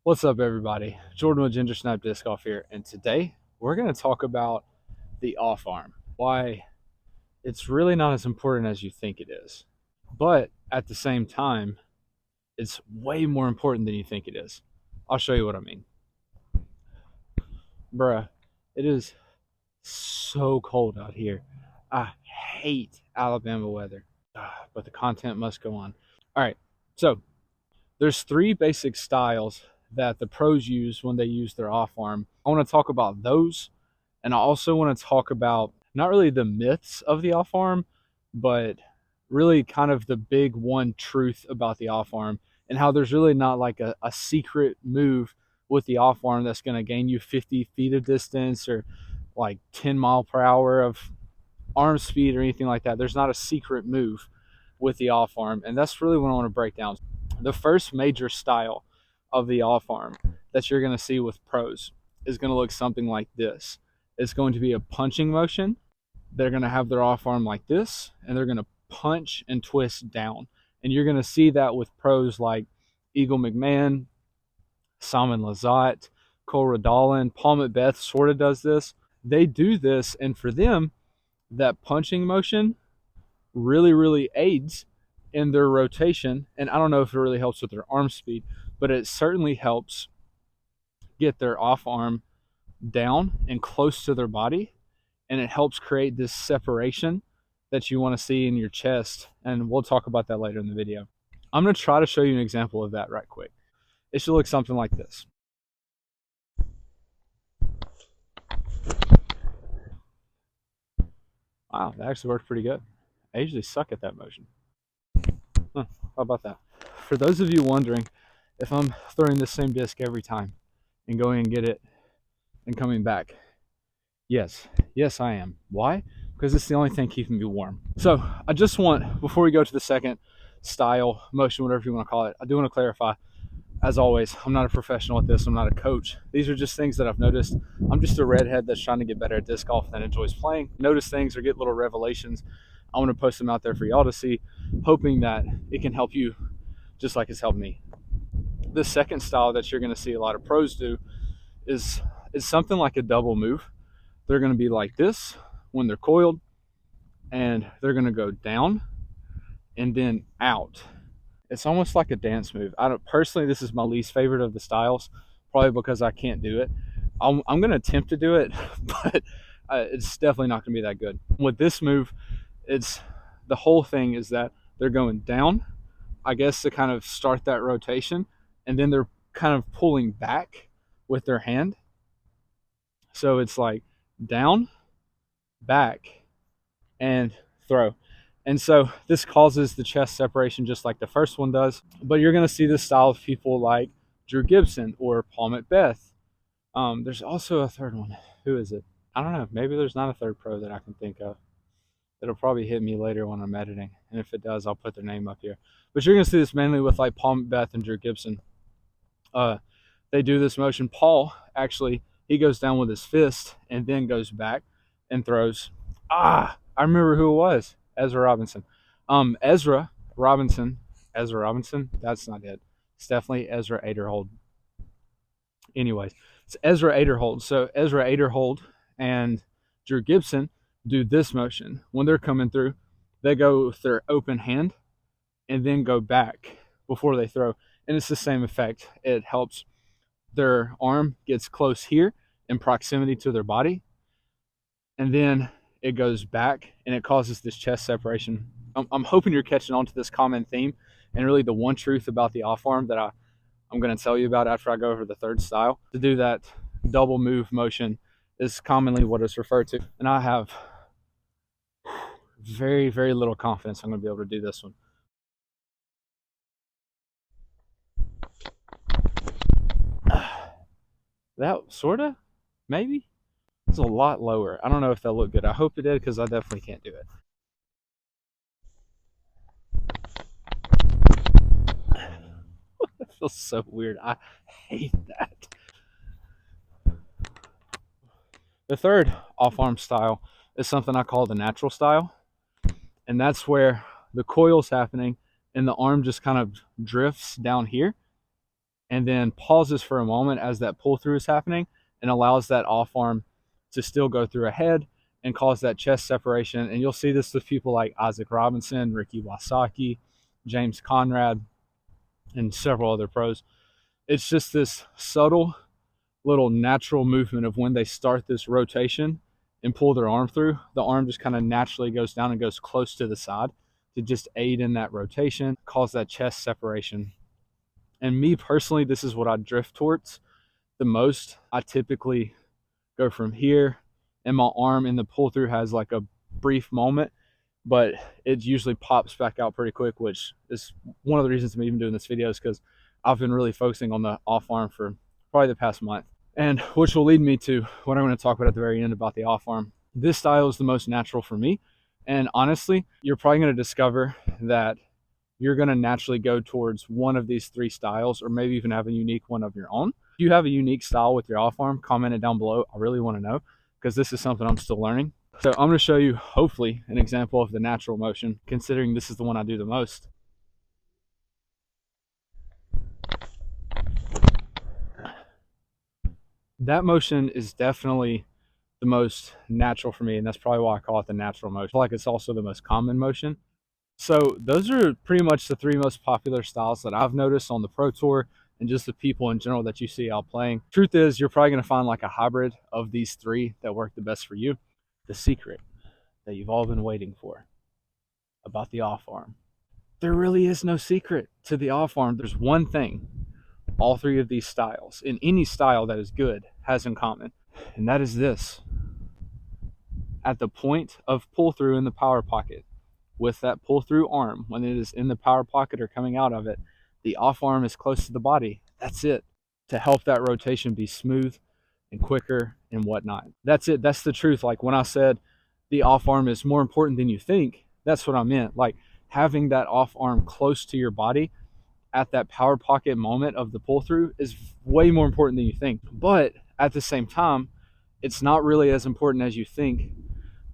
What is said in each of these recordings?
What's up, everybody? Jordan with Ginger Snap Disc Golf here, and today we're going to talk about the off arm. Why it's really not as important as you think it is, but at the same time, it's way more important than you think it is. I'll show you what I mean. Bruh, it is so cold out here. I hate Alabama weather, but the content must go on. All right, so there's three basic styles that the pros use when they use their off arm. I want to talk about those, and I also want to talk about not really the myths of the off arm, but really kind of the big one truth about the off arm and how there's really not like a secret move with the off arm that's going to gain you 50 feet of distance or like 10 mile per hour of arm speed or anything like that. There's not a secret move with the off arm, and that's really what I want to break down. The first major style of the off arm that you're going to see with pros is going to look something like this. It's going to be a punching motion. They're going to have their off arm like this, and they're going to punch and twist down. And you're going to see that with pros like Eagle McMahon, Simon Lizotte, Cole Redolin, Paul McBeth sort of does this. They do this, and for them, that punching motion really aids in their rotation. And I don't know if it really helps with their arm speed, but it certainly helps get their off arm down and close to their body. And it helps create this separation that you want to see in your chest. And we'll talk about that later in the video. I'm going to try to show you an example of that right quick. It should look something like this. Wow, that actually worked pretty good. I usually suck at that motion. How about that? For those of you wondering if I'm throwing the same disc every time and going and get it and coming back, yes I am. Why? Because it's the only thing keeping me warm. So I just want, before we go to the second style, motion, whatever you want to call it, I do want to clarify, as always, I'm not a professional at this. I'm not a coach. These are just things that I've noticed. I'm just a redhead that's trying to get better at disc golf and enjoys playing. Notice things or get little revelations. I want to post them out there for y'all to see, hoping that it can help you just like it's helped me. The second style that you're going to see a lot of pros do is something like a double move. They're going to be like this when they're coiled, and they're going to go down and then out. It's almost like a dance move. I don't personally, this is my least favorite of the styles, probably because I can't do it. I'm going to attempt to do it, but it's definitely not going to be that good. With this move, it's the whole thing is that they're going down, I guess, to kind of start that rotation, and then they're kind of pulling back with their hand. So it's like down, back, and throw. And so this causes the chest separation just like the first one does. But you're going to see this style of people like Drew Gibson or Paul McBeth. There's also a third one. Who is it? I don't know. Maybe there's not a third pro that I can think of. It'll probably hit me later when I'm editing. And if it does, I'll put their name up here. But you're going to see this mainly with like Paul McBeth and Drew Gibson. They do this motion. Paul, actually, he goes down with his fist and then goes back and throws. I remember who it was. Ezra Robinson. Ezra Robinson. That's not it. It's definitely Ezra Aderhold. Anyways, it's Ezra Aderhold. So Ezra Aderhold and Drew Gibson do this motion. When they're coming through, they go with their open hand and then go back before they throw. And it's the same effect. It helps their arm gets close here in proximity to their body, and then it goes back and it causes this chest separation. I'm hoping you're catching on to this common theme and really the one truth about the off arm that I'm going to tell you about after I go over the third style. To do that double move motion is commonly what it's referred to, and I have very little confidence I'm going to be able to do this one. That sorta, maybe. It's a lot lower. I don't know if that looked good. I hope it did because I definitely can't do it. It feels so weird. I hate that. The third off-arm style is something I call the natural style. And that's where the coil's happening and the arm just kind of drifts down here. and then pauses for a moment as that pull through is happening and allows that off arm to still go through a head and cause that chest separation. And you'll see this with people like Isaac Robinson, Ricky Wasaki, James Conrad, and several other pros. It's just this subtle little natural movement of when they start this rotation and pull their arm through, the arm just kind of naturally goes down and goes close to the side to just aid in that rotation, cause that chest separation. And me personally, this is what I drift towards the most. I typically go from here, and my arm in the pull through has like a brief moment, but it usually pops back out pretty quick, which is one of the reasons I'm even doing this video, is because I've been really focusing on the off arm for probably the past month. And which will lead me to what I'm going to talk about at the very end about the off arm. This style is the most natural for me. And honestly, you're probably going to discover that you're going to naturally go towards one of these three styles, or maybe even have a unique one of your own. If you have a unique style with your off arm, comment it down below. I really want to know, because this is something I'm still learning. So I'm going to show you, hopefully, an example of the natural motion, considering this is the one I do the most. That motion is definitely the most natural for me, and that's probably why I call it the natural motion. I feel like it's also the most common motion. So those are pretty much the three most popular styles that I've noticed on the Pro Tour and just the people in general that you see out playing. Truth is, you're probably going to find like a hybrid of these three that work the best for you. The secret that you've all been waiting for about the off arm. There really is no secret to the off arm. There's one thing all three of these styles, in any style that is good, has in common, and that is this. At the point of pull through in the power pocket, with that pull through arm, when it is in the power pocket or coming out of it, the off arm is close to the body. That's it, to help that rotation be smooth and quicker and whatnot. That's it. That's the truth. Like when I said the off arm is more important than you think, that's what I meant. Like having that off arm close to your body at that power pocket moment of the pull through is way more important than you think. But at the same time, it's not really as important as you think,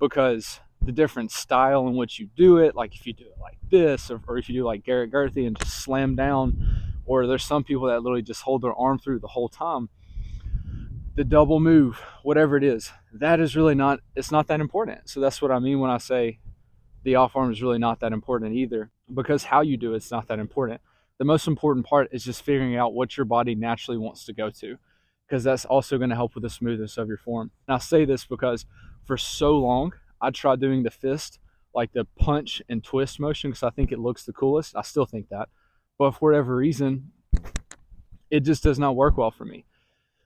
because the different style in which you do it, like if you do it like this, or if you do like Garrett Gurthie and just slam down, or there's some people that literally just hold their arm through the whole time, the double move, whatever it is, that is really not, it's not that important. So that's what I mean when I say the off arm is really not that important either, because how you do it's not that important. The most important part is just figuring out what your body naturally wants to go to, because that's also going to help with the smoothness of your form. And I say this because for so long, I tried doing the fist, like the punch and twist motion, because I think it looks the coolest. I still think that. But for whatever reason, it just does not work well for me.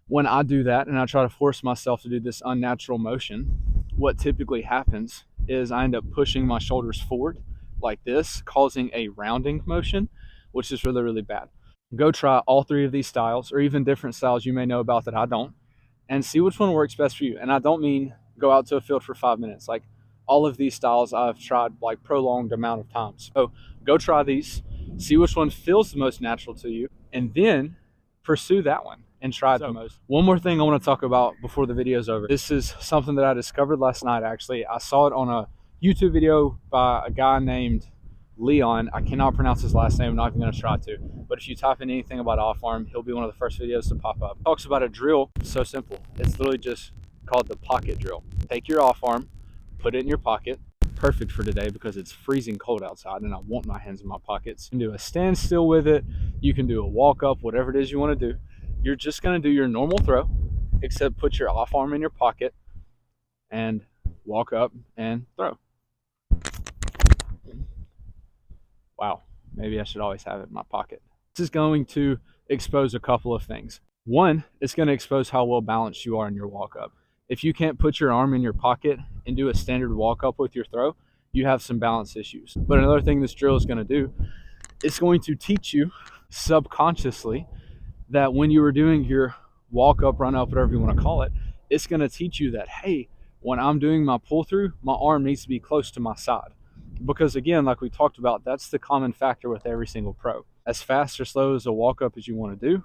When I do that and I try to force myself to do this unnatural motion, what typically happens is I end up pushing my shoulders forward like this, causing a rounding motion, which is really, really bad. Go try all three of these styles, or even different styles you may know about that I don't, and see which one works best for you. And I don't mean go out to a field for 5 minutes. Like all of these styles I've tried like prolonged amount of times. So go try these, see which one feels the most natural to you, and then pursue that one and try it the most. One more thing I want to talk about before the video is over. This is something that I discovered last night, actually. I saw it on a YouTube video by a guy named Leon. I cannot pronounce his last name. I'm not even going to try to. But if you type in anything about off arm, he'll be one of the first videos to pop up. He talks about a drill. It's so simple. It's literally just called the pocket drill. Take your off arm, put it in your pocket. Perfect for today because it's freezing cold outside and I want my hands in my pockets. You can do a standstill with it. You can do a walk up, whatever it is you want to do. You're just going to do your normal throw, except put your off arm in your pocket and walk up and throw. Wow, maybe I should always have it in my pocket. This is going to expose a couple of things. One, it's going to expose how well balanced you are in your walk up. If you can't put your arm in your pocket and do a standard walk up with your throw, you have some balance issues. But another thing this drill is going to do, it's going to teach you subconsciously that when you are doing your walk up, run up, whatever you want to call it, it's going to teach you that, hey, when I'm doing my pull through, my arm needs to be close to my side. Because again, like we talked about, that's the common factor with every single pro. As fast or slow as a walk up as you want to do,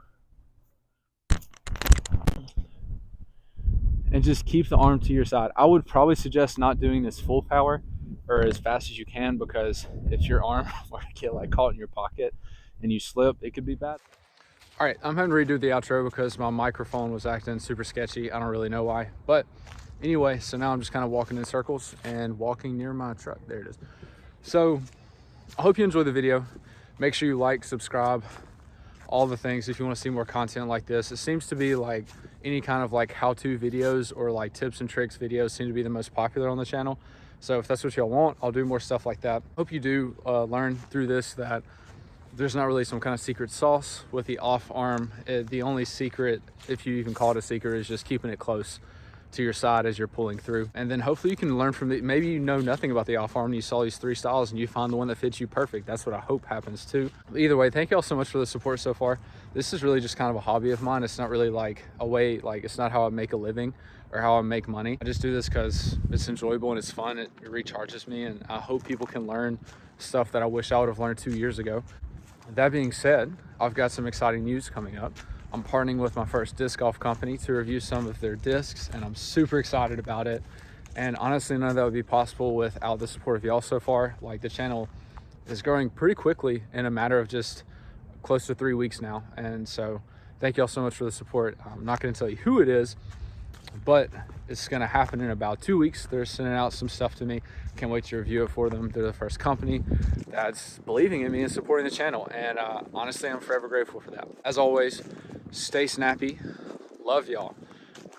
and just keep the arm to your side. I would probably suggest not doing this full power or as fast as you can, because if your arm were to get like caught in your pocket and you slip, it could be bad. All right, I'm having to redo the outro because my microphone was acting super sketchy. I don't really know why, but anyway, so now I'm just kind of walking in circles and walking near my truck. There it is. So I hope you enjoyed the video. Make sure you like, subscribe, all the things if you want to see more content like this. It seems to be like any kind of like how-to videos or like tips and tricks videos seem to be the most popular on the channel. So if that's what y'all want, I'll do more stuff like that. Hope you do learn through this that there's not really some kind of secret sauce with the off arm. The only secret, if you even call it a secret, is just keeping it close to your side as you're pulling through. And then hopefully you can learn from it. Maybe you know nothing about the off arm and you saw these 3 styles and you find the one that fits you perfect. That's what I hope happens too. Either way, thank you all so much for the support so far. This is really just kind of a hobby of mine. It's not really like a way, like it's not how I make a living or how I make money. I just do this because it's enjoyable and it's fun. It recharges me, and I hope people can learn stuff that I wish I would have learned 2 years ago. That being said, I've got some exciting news coming up. I'm partnering with my first disc golf company to review some of their discs, and I'm super excited about it. And honestly, none of that would be possible without the support of y'all so far. Like, the channel is growing pretty quickly in a matter of just close to 3 weeks now. And so thank y'all so much for the support. I'm not going to tell you who it is, but it's going to happen in about 2 weeks. They're sending out some stuff to me. Can't wait to review it for them. They're the first company that's believing in me and supporting the channel, and honestly, I'm forever grateful for that. As always, stay snappy. Love y'all.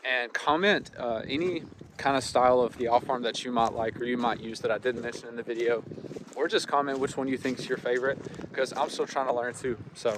And comment any kind of style of the off arm that you might like or you might use that I didn't mention in the video, or just comment which one you think is your favorite, because I'm still trying to learn too. So